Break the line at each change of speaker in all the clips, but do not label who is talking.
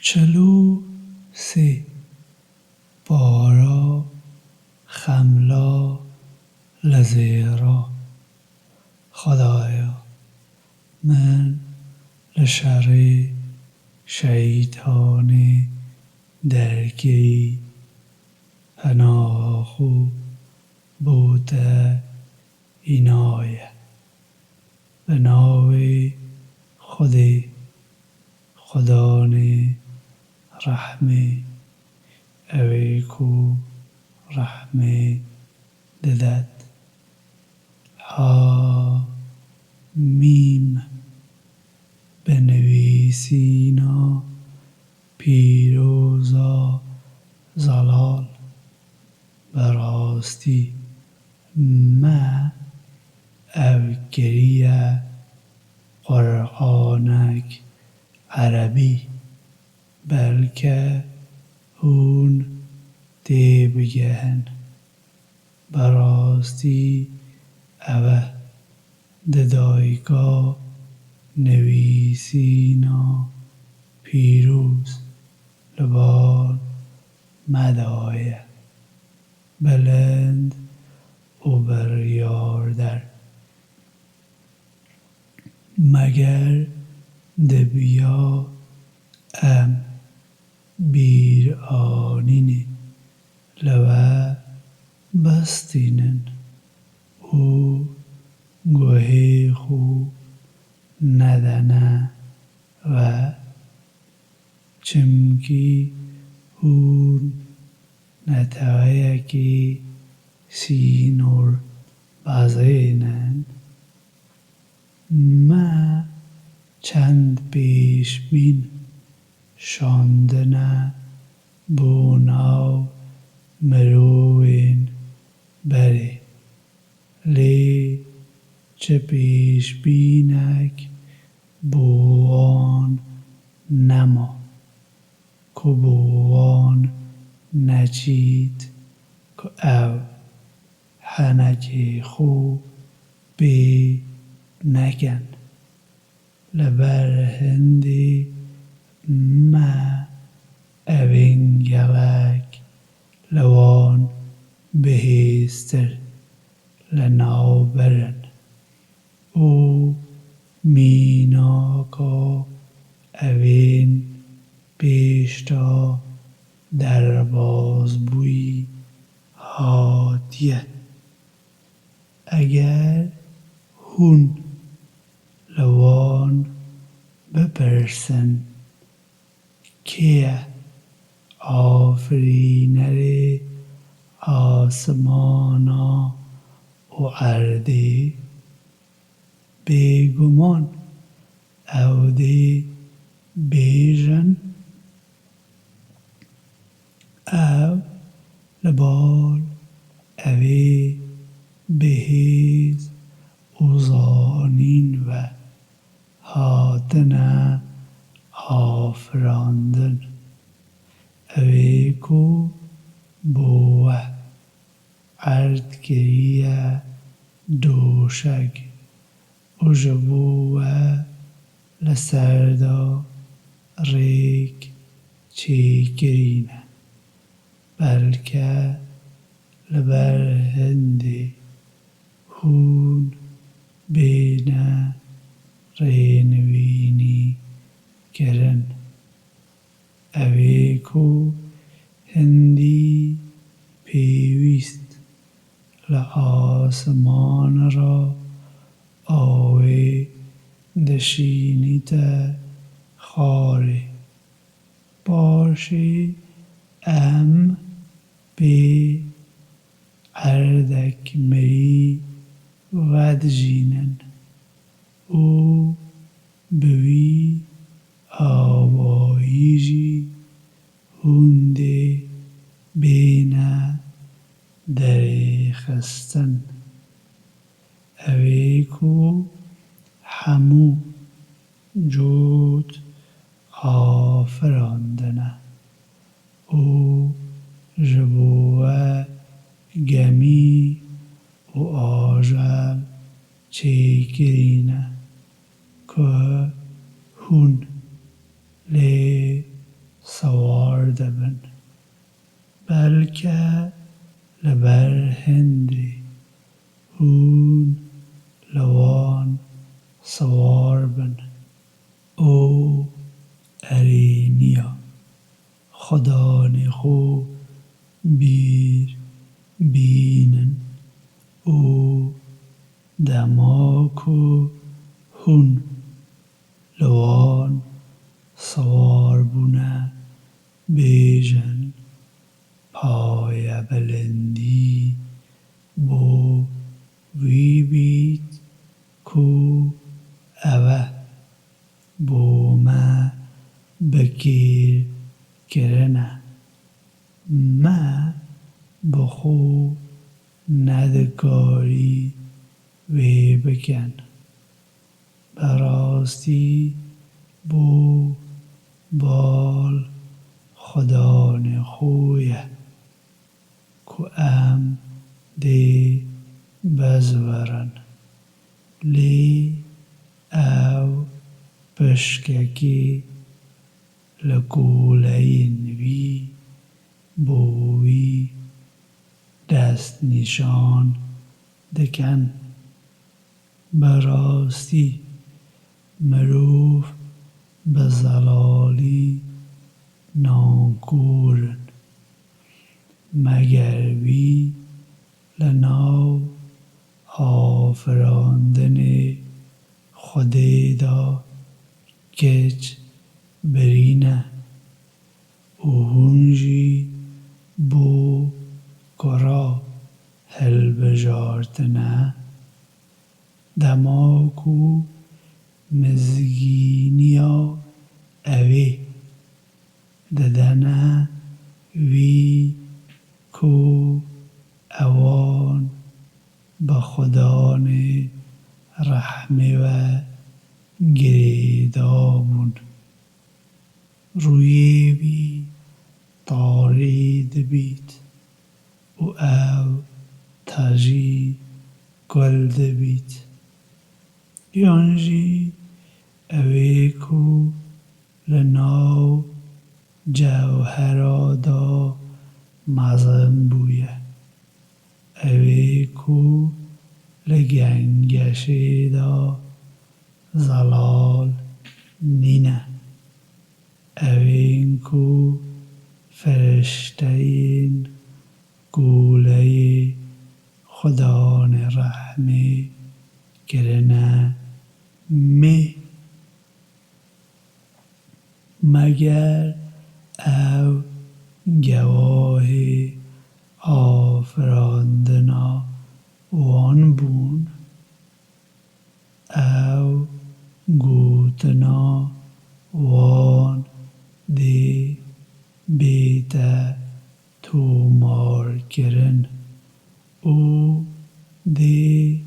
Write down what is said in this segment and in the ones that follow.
43 بارا خملا لزیرا. خدایا من لشر شیطان درگیری پناه خو بوده اینایه. به نام خود خدان رحمی اوی کو رحمی ددد. ها میم بنویسینا پیروزا زلال. براستی ما اوگریه قرآنک عربی بلکه هون دی بگهن. براستی اوه ددایگاه نویسینا پیروز لبان مدایه. بلند و بریاردر مگر دبیا ام بیر آنینی لوه بستینن او گوهی خو ندنه و چمکی هون نتایکی سینور بزینن. ما چند پیش بین شاندنه بوناو مروین بری. لی چه پیش بینک بوان نما که بوان نچید که او هنجی خو بی نکن. لبر هندی ما اوین گلک لوان بهیستر لناو برن. او میناکا اوین پیشتا در بازبوی هاتیه. اگر هون لوان بپرسن که آفرینر آسمانا و اردی بیگمان او دی بیژن او لبال اوی بهیز اوزانین و هاتنه آفراندن. اوی کو بوه اردگریه دوشگ و جبوه لسردا ریک چی گرینه. بلکه لبر هندی هون بینه رینوینی گرن. اوی کو هندی پیویست لآسمان را آوی دشینیت خاری. باشی ام بی اردک مری ود جینن. او بوی آواییجی هونده بینه دری خستن. اوی کو همو جود آفراندنه. او جبوه گمی و آجل چی گرینه که هون لی که لبر هندی هون لوان سوار بن او ارینیا خدا نخو بیر بینن او دماکو هون لوان سوار بونه بیجن پای بلندی بو وی بیت کو اوه بو ما بکیر کرنه ما بخو ندکاری وی بکن براستی بو بال خدا نخویه کو ام دی بزورن لی او پشککی لکولین وی بوی دست نشان دکن براستی مروف بزلالی نانکورن مگر وی لناو آفراندن خودی دا کچ برینه او هنجی بو کرا هل بجارتنه دماکو مزگینیا اوی ددنه وی کو اوان بخدان رحمه و گریدامون روی وی تارید بیت او تاجی گلد بیت یانجی اوی کو لناو جوهرادا مزن بویه اوی کو لگنگشی دا زلال نینه اوین کو فرشتین گوله خدان رحمه کرنه می مگر او گواه آفراندنا وان بون او گوتنا وان دی بیتا تو مار کرن او دی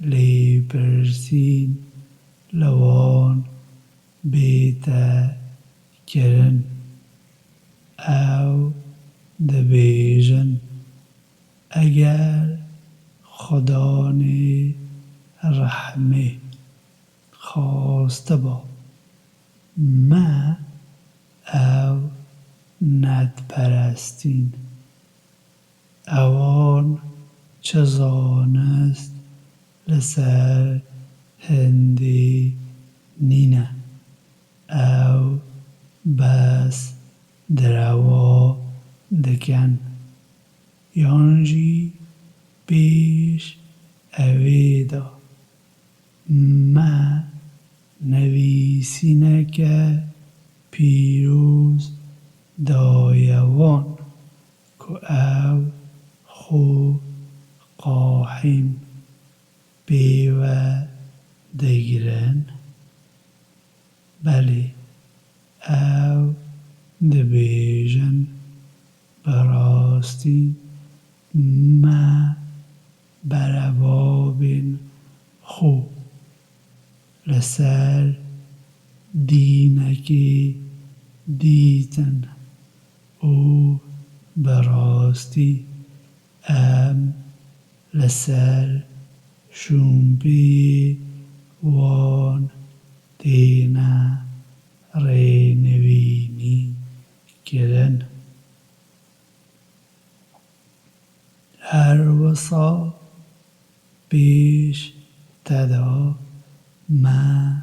لی پرسین لوان بیتا کرن او دبیجن اگر خدان رحمه خواسته با ما او ند پرستین اوان چه زانست لسر هندی نینه او بس دروا دکن یانجی پیش اویدا ما نویسینه که پیروز دایوان که او خو قاحیم بیوه دگرن بله او دبیجن براستی ما بربابین خو لسر دینکی دیتن او براستی ام لسر شومبی وان دینا رینوینی کرن ماسا بیش تدا ما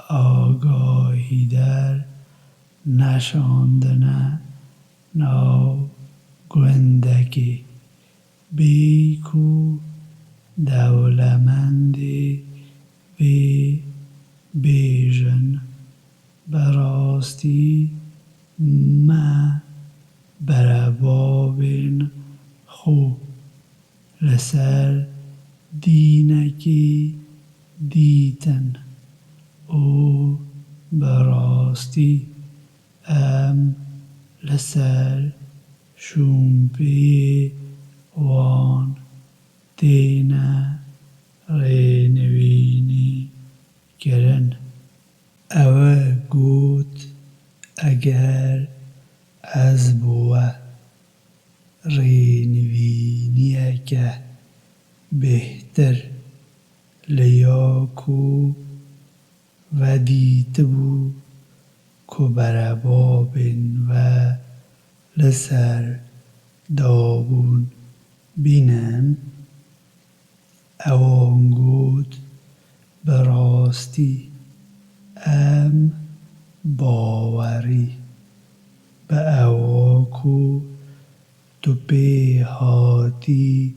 آگاهی در نشاندن ناو گندگی بیکو دولمندی وی بیژن براستی ما بربابین خو لسر دینکی دیتن او براستی ام لسر شومپی وان دینا رینوینی گرن او گوت اگر از بوه رینوینی که بهتر لیاکو ودیت بو که بربابن و لسر دابون بینن اوانگود براستی ام باوری به اواکو تو بیهاتی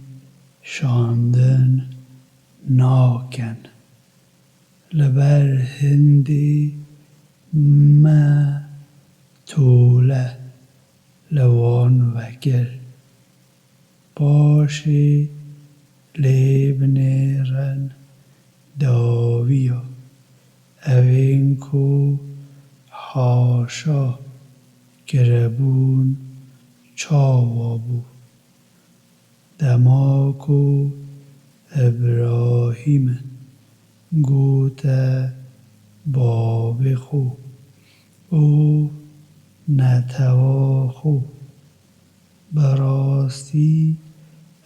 شاندن ناکن لبر هندی ما توله لوان وگر باشی لیبنیرن داویو اوینکو حاشا گربون چاوابو دماکو ابراهیم گوته بابخو او نتواخو براستی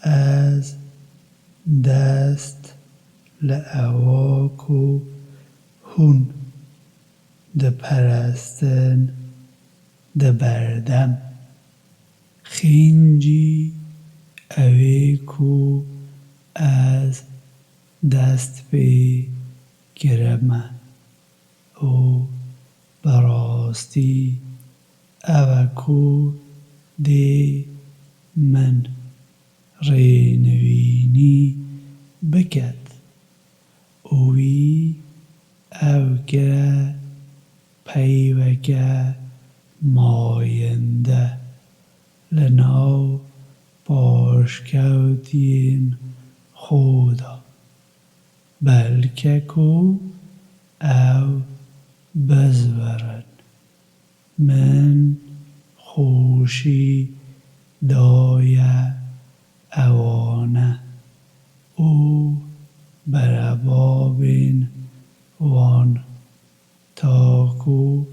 از دست لعواکو هون ده پرستن ده بردم خینجی اویکو از دست بی گرمه او براستی اوکو دی من رینوینی بکد اوی اوگره پیوگه ماینده لناو باشکوتین خودا بلکه کو او بزورن من خوشی دایه اوانه او بربابین وان تاکو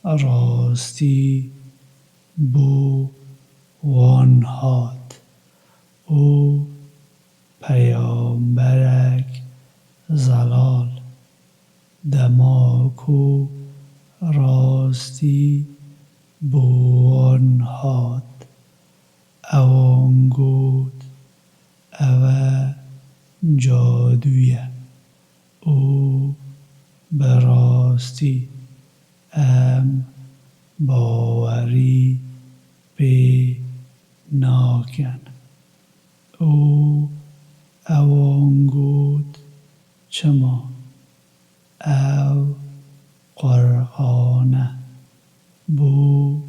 راستی بو وان هات او پیامبرک زلال دماکو راستی بوان هات اوانگود او جادویه او براستی ام باوری بی ناکن او اوانگود چما او قرآنه بو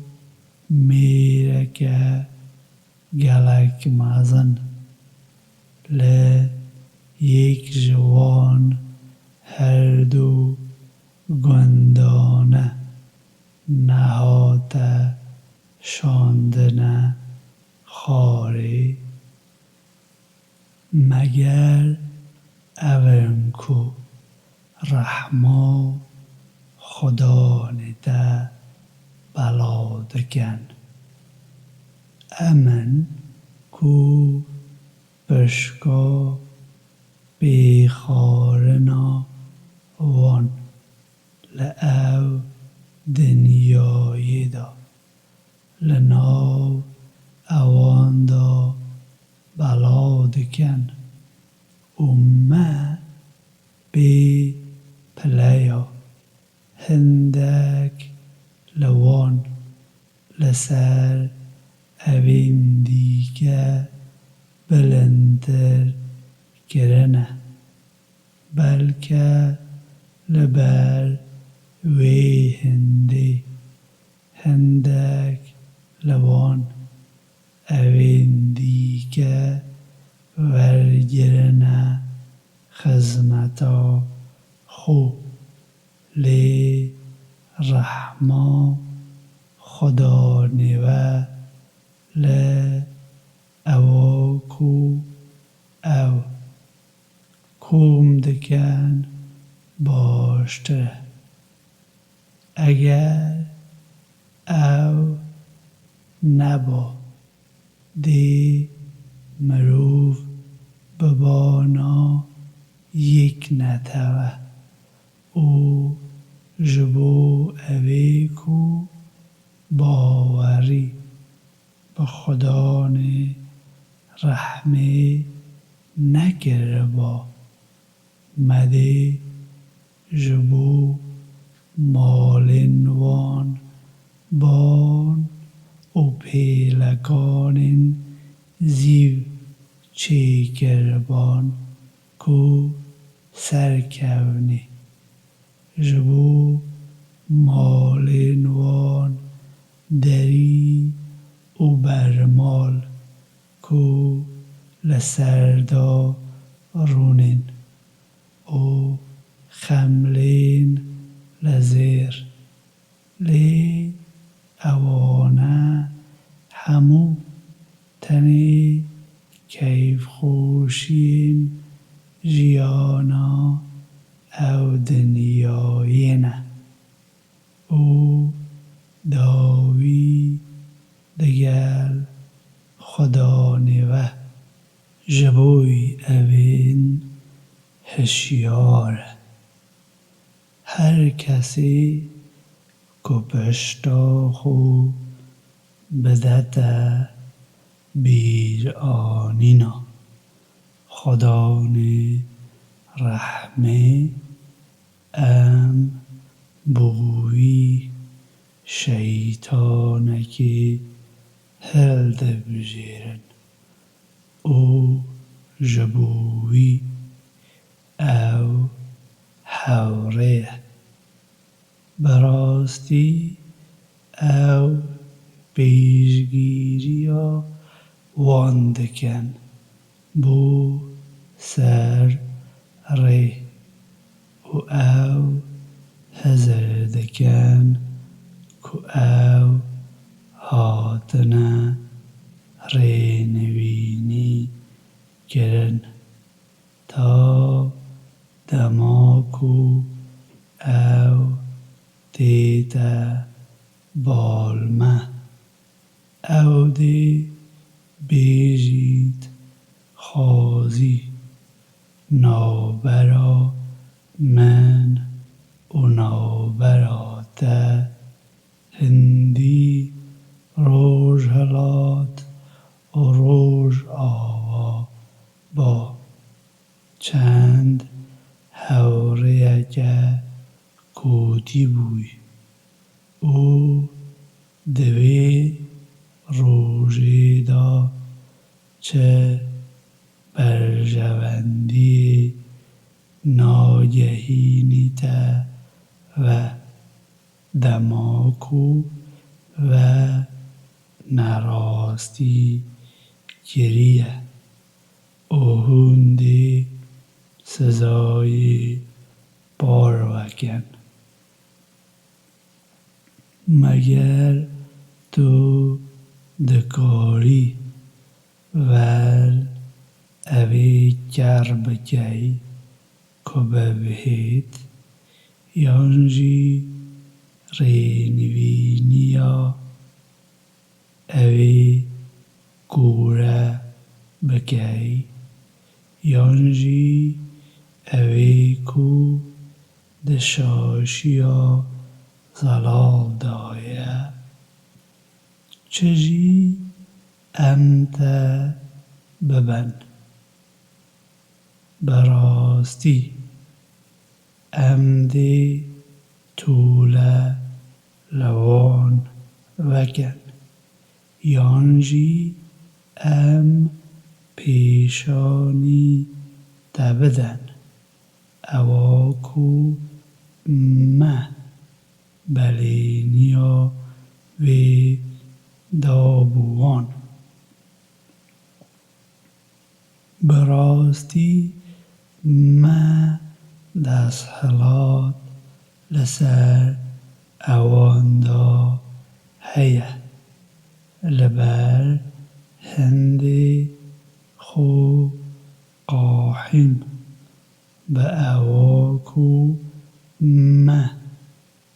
میرکه گلک مزن ل یک جوان هر دو گندانه نهاته شاندنه خاری مگر اورمکو رحما خدا نده بلادگن امن کو بشکا بیخارنا وان لعو دنیای دا لناو اوان دا بلاد دکن اومه بی پلیا هندک لوان لسر اوین دیگه بلندر گرنه بلکه لبر وی هندی هندک لوان اوین دیگه ورگرنه خزمتا خو لی رحما خدا نیوه لی اواکو او کوم دکن باشتره اگر او نبا دی مروف ببانا یک نتوه او جبو اویکو باوری به خدا نه رحمه نکره با مده جبو مالن وان بان او پیلکان زیو چیکربان کو سرکونی جبو مالن وان دری او برمال کو لسردا رونین او خملین لزیر لی اوانه همو تنی کیف خوشین جیانا او دنیایینه او داوی دگل خدا نیوه جبوی اوین هشیاره هر کسی که پشتا خو بدت بیر آنینا خدا نی رحمه ام بوی شیطانکی هلده بجیرن او جبوی او حوره براستی او پیشگیریا وان دکن بو سر ری و او هزر دکن که او هاتنه ری نوینی گرن تا دماکو او دیتا بالمه او دی بیجید خازی نابرا من و نابرا ته هندی روژ هلات و روژ آوا با چند هوره که کوتی بوی او دوی روژی دا چه برژوندی ناگهینی ته و دماکو و نراستی گریه اوهندی سزای باروکن مگر تو دکاری ول اوی کربکی که ببهید یانجی رینوینیا اوی گوره بکی یانجی اوی کو دشاشیا زلال دایه چجی امت ببن براستی امدی طول لوان وکن یانجی ام پیشانی دبدن اواکو مه بلینیا وی دابوان براستی مه دست هلات لسر اواندا هیه لبر هندی خو قاحم به اواکو مه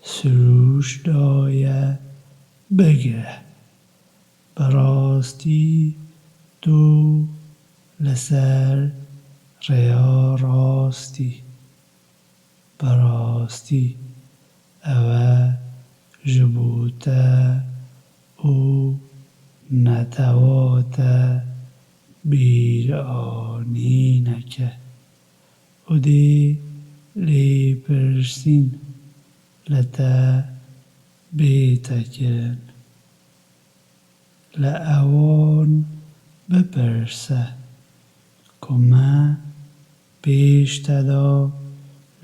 سروش دایه بگره براستی دو لسر ریا راستی براستی اوه جبوته او نتواته بیرانی نکه او دی لی پرسین لته بیته کرن لأوان بپرسه کمه پیش تدا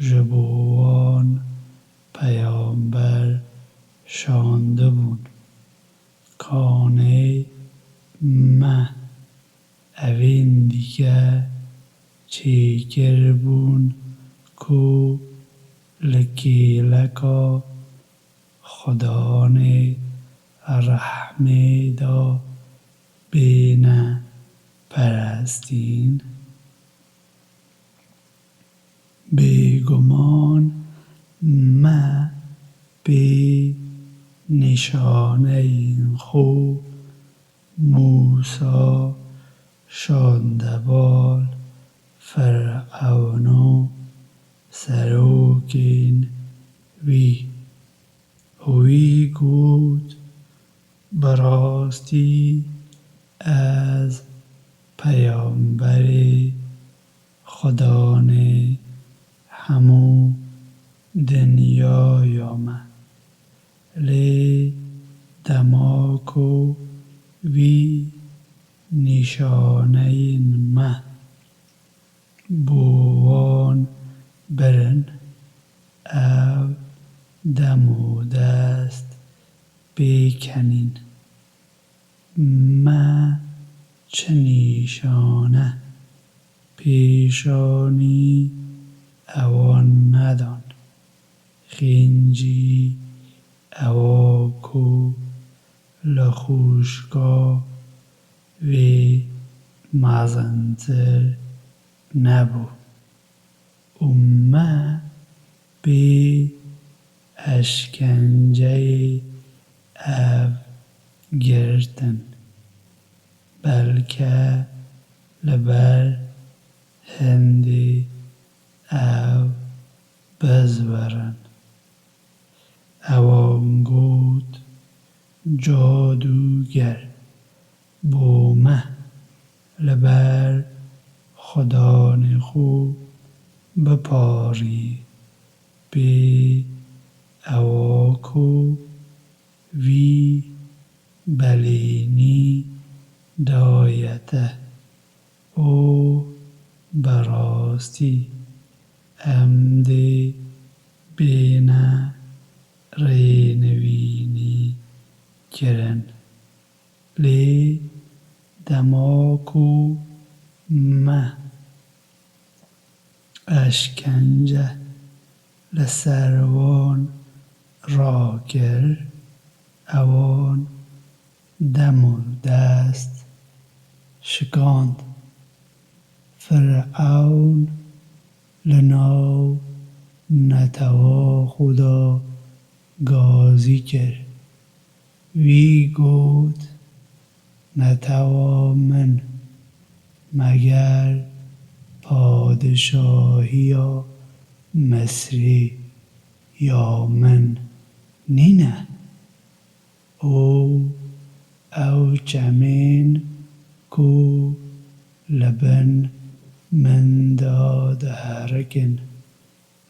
جبوان پیامبر شانده بون کانه مه اوین دیگه چیکر بون کو لکیلکا خدانه رحمه دا بینه پرستین بیگمان مه بی نشانه این خو موسی شاندبال فرعونو سروکین وی گود براستی از پیامبر خدانه همو دنیا یامه لی دماکو وی نشانه این مه بوان برن او دمو دست بیکنین مه چه نیشانه پیشانی اوان ندان خینجی اواکو لخوشگاه وی مزنتر نبو امه بی اشکنجه او گرتن بلکه لبر هندی او بزورن اوانگود جادوگر بومه لبر خدان خو بپاری بی اواکو وی بلینی دایته او براستی امدی بینه رینوینی کرن لی دماکو مه اشکنجه لسروان راگر اوان دم و دست شکاند فرعون لناو نتوا خدا گازی کرد وی گفت نتوا من مگر پادشاهی یا مصری یا من نینه او چمین کو لبن من داد هرگن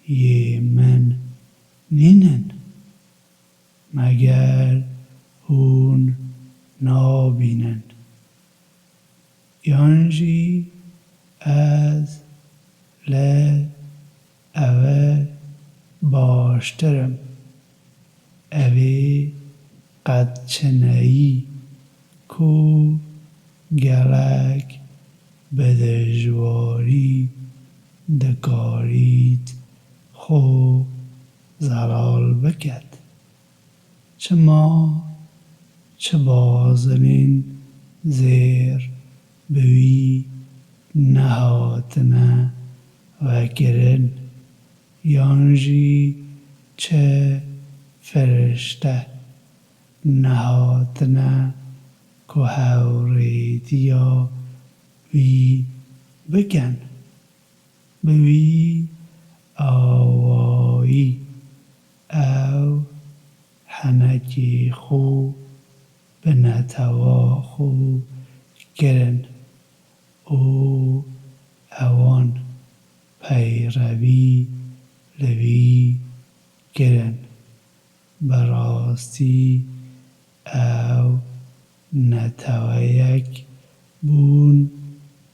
یه من نینن مگر هون نابینن یانجی از ل اوه باشترم اوی قد چنئی کو گلک به دژواری دکارید خو زلال بکد چه ما چه بازنین زیر بوی نهاتنه و گرن یانجی چه فرشته نهاتنه که هوریدیا وی بگن بوی آوایی او حنکی خو به نتوا خو گرن او اوان پیروی لوی گرن براستی او نتویک بون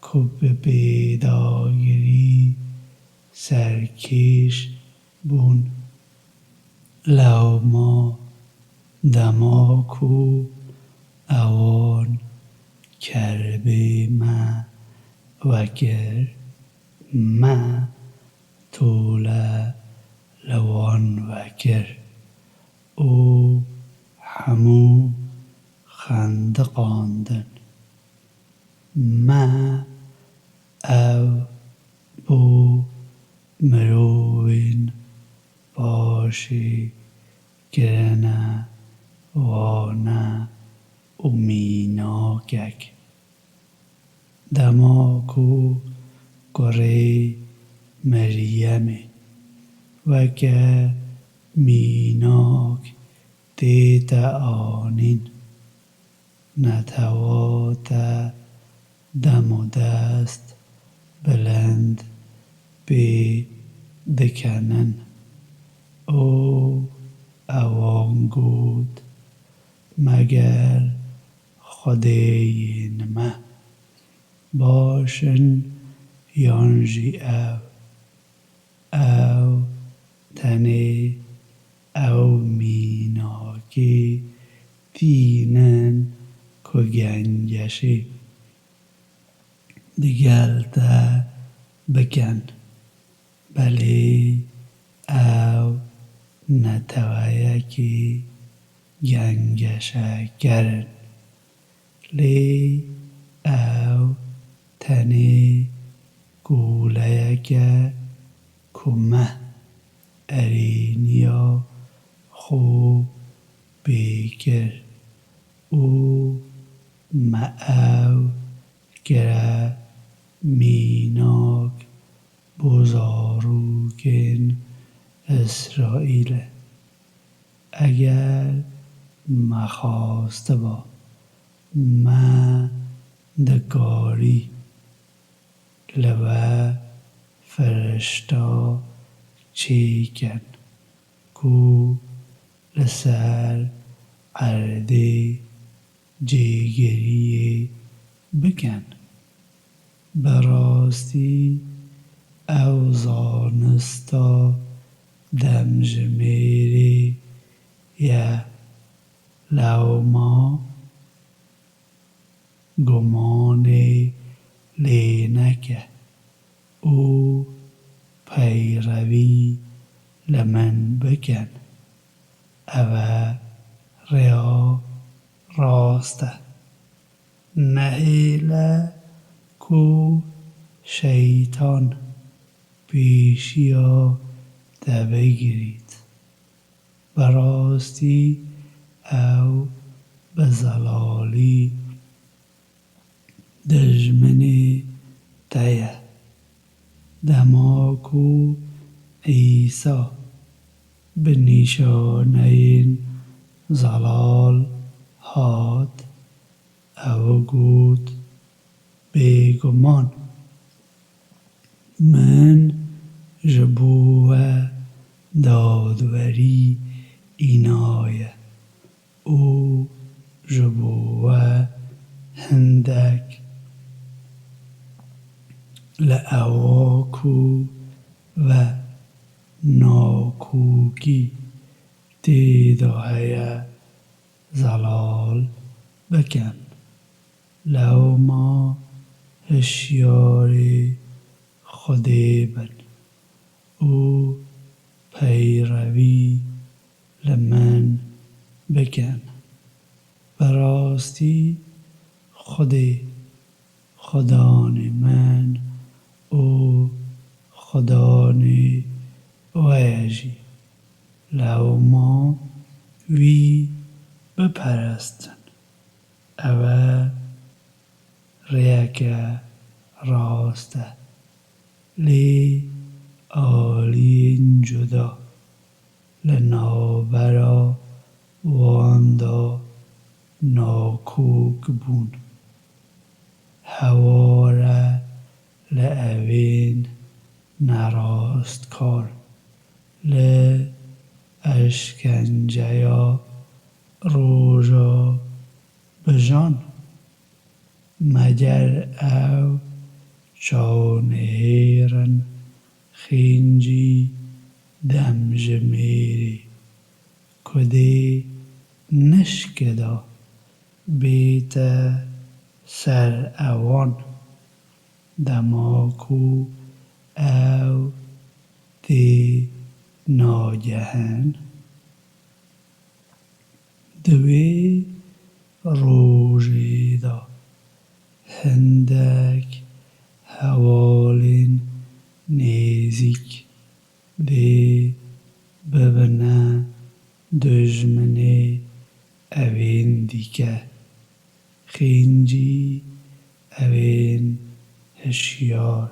که به بیداگیری سرکش بون لو ما دماکو اوان کربه ما وگر ما توله لوان وگر او همو خندقاندن ما او بو مروین باشی گرنه وانه امیناکک دماکو گره مریمه وگه میناک دیت آنین نتوات دم و دست بلند بی دکنن او اوان گود مگر خدای نمه باشن یانجی او تنه او میناکی دینن که گنجشی دیگلته بکن بلی او نتویکی گنجشه گرن لی او تنی گولیک کمه ارینیا خوب بیگر او او گره میناک بزاروگین اسرائیل اگر مخواسته با ما دگاری لبه فرشتا چیکن کو لسر عرده جیگری بکن براستی او زانستا دمجمیری یا لوما گمانی لینکه او پیروی لمن بکن او ریا راسته نهیله کو شیطان پیشیا بگیرید براستی او به زلالی دژمنی تیه دماکو عیسی به نشانه این زلال هات او گود بیگمان من جبوه دادوری اینایه او جبوه هندک لأواکو و ناکوکی تیدا هیا زلال بکن لو ما هشیاری خودی بن او پیروی لمن بکن براستی خودی خدان من او خدانی ویجی لو ما وی بپرستن او ریک راسته لی آلین جدا لنابرا واندا ناکوک بون هواره لأوین نراست کار لاشکنجیا روژا بجان مگر او چانهیرن خینجی دمجمیری کدی نشکدا بیت سر اوان دماکو او دی ناگهن دوی روژی دا هندک هوالین نیزیک دی ببنه دژمنی اوین دیگه خینجی اوین هشیار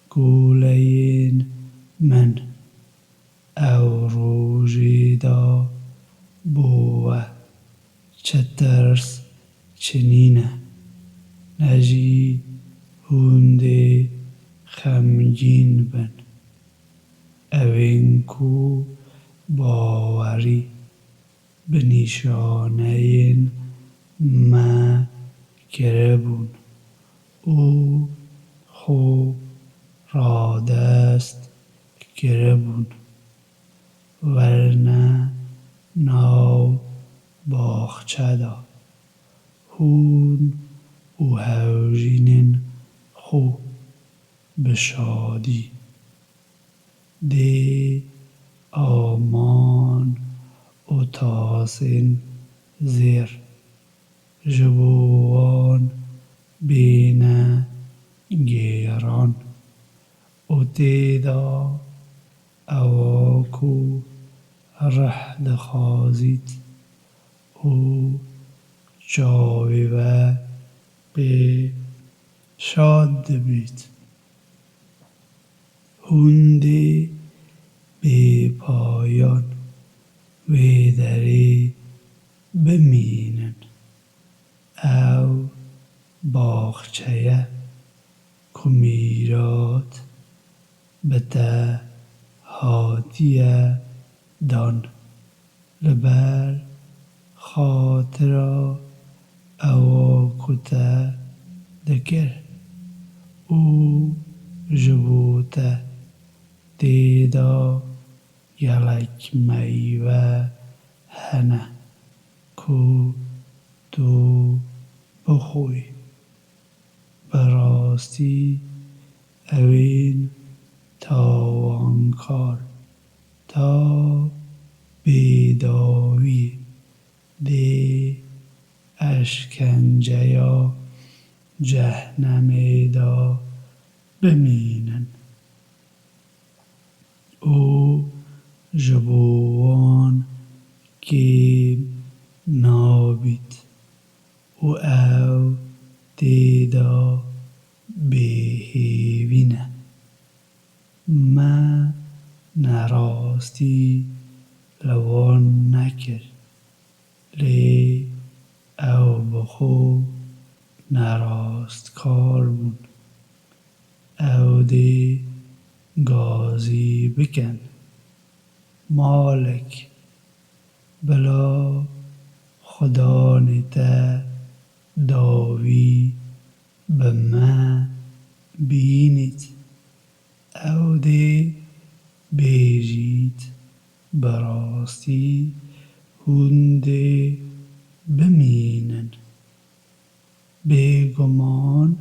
گولین من او روژی دا بوه چه ترس چنینه نجی هونده خمگین بن اوین کو باوری به نیشانه ما کربون او خو را دست کربون ورنه ناو باخچه دا هون او هوجینین خو بشادی دی آمان او تاسین زیر جبوان بینه گیران او تیدا اواکو رحل خازید او جاوی و به شاد بید هندی به پایان ویدری بمینن او باخچه کمیرات بده هاتیه دان لبر خاطرا او کتا دکر او جبوته دیدا یلک میوه هنه کو تو بخوی براستی اوین تاوانکار تا بیداوی دی اشکنجه جهنمی دا بمینن او جبوان که نابید او دیدا بهیوینه ما نراستی لوان نکر لی او بخو نراست کار بود او دی گازی بکن مالک بلا خدا نتا داوی به ما بینید او دی بیجید براستی هنده بمینن بگمان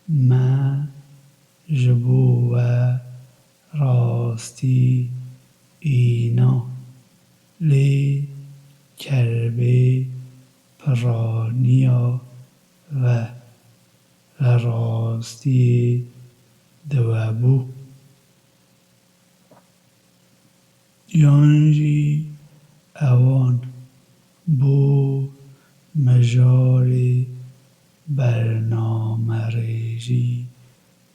ما جبو و راستی اینا لی کربه پرانیا و راستی دوابو یانجی اوان بو مجاری برنامه ریزی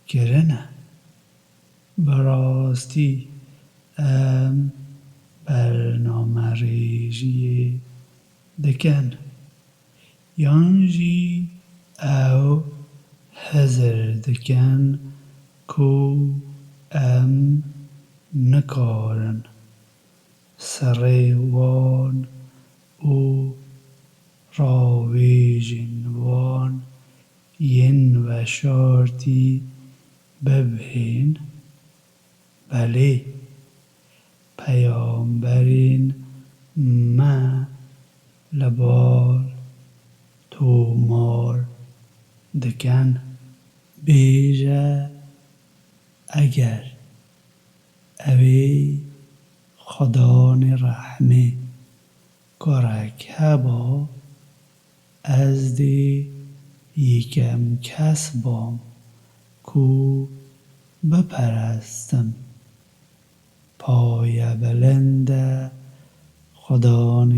کرنه براستی ام برنامه ریزی دکن یانجی او حذر دکن کو ام نکارن سر وان او راویجن وان ین و شارتی ببین بله پیامبرین ما لبال تومار دکن بیجه اگر اوی خدا رحمه گرک هبا از دی یکم کس بام کو بپرستم پای بلند خدا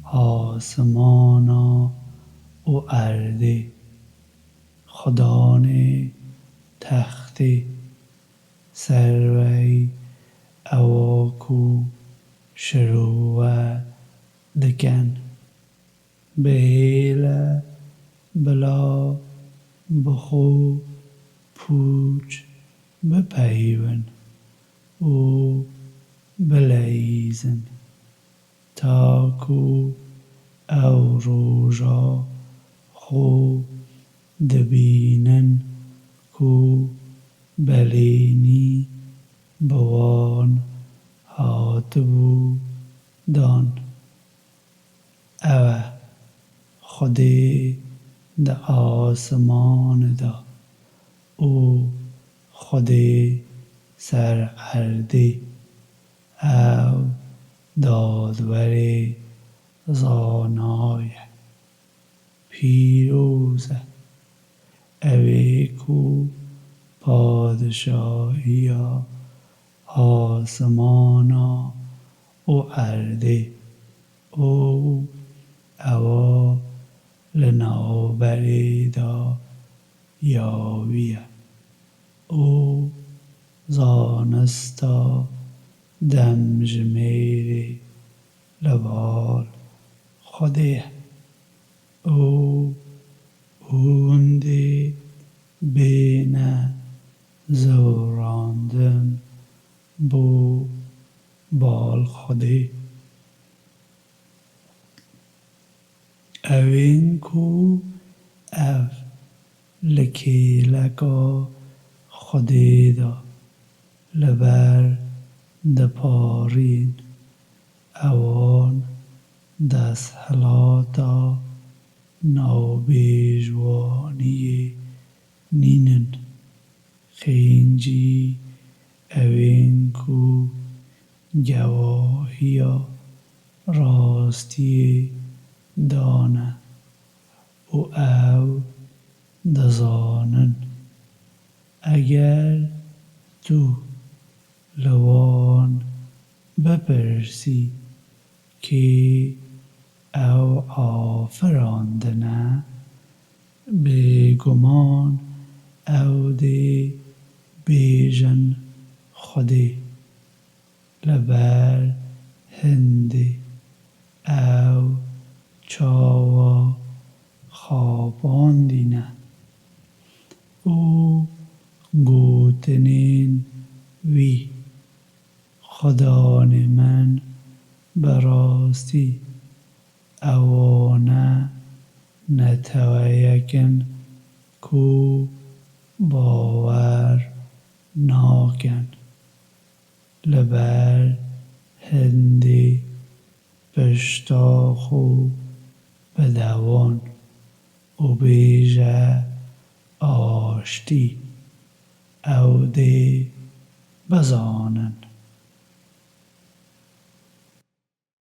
آسمانا و ارده خدا تخت سروی اواکو شروع دکن بهیل بلا بخو پوچ بپیون او بلیزن تاکو او روژا خو دبینن کو بلینی بوان هاتبو دان اوه خودی د آسمان دا او خودی سر اردی او دادوری زانای پیروزه اوی کو پادشاهی آسمانا و ارده او اوا لنوبری دا یاویه او زانستا دمجمیری لبال خودیه او اوندی بین زوراندن بو بال خودی اوین کو او لکی لکا خودی دا لبر دپارین اوان دست حلاتا نوبیجوانی نینن خینجی اوین کو گواهیا راستی دانه او دزانن اگر تو لوان بپرسی که او آفراندنه بگمان او دی بیجن خودی لبر هندی او چاوا خواباندینه او وی خدان من براستی اوانه نتویکن کو باور ناکن لبر هندی پشتاخو بدوان و بیجه آشتی او دی بزانن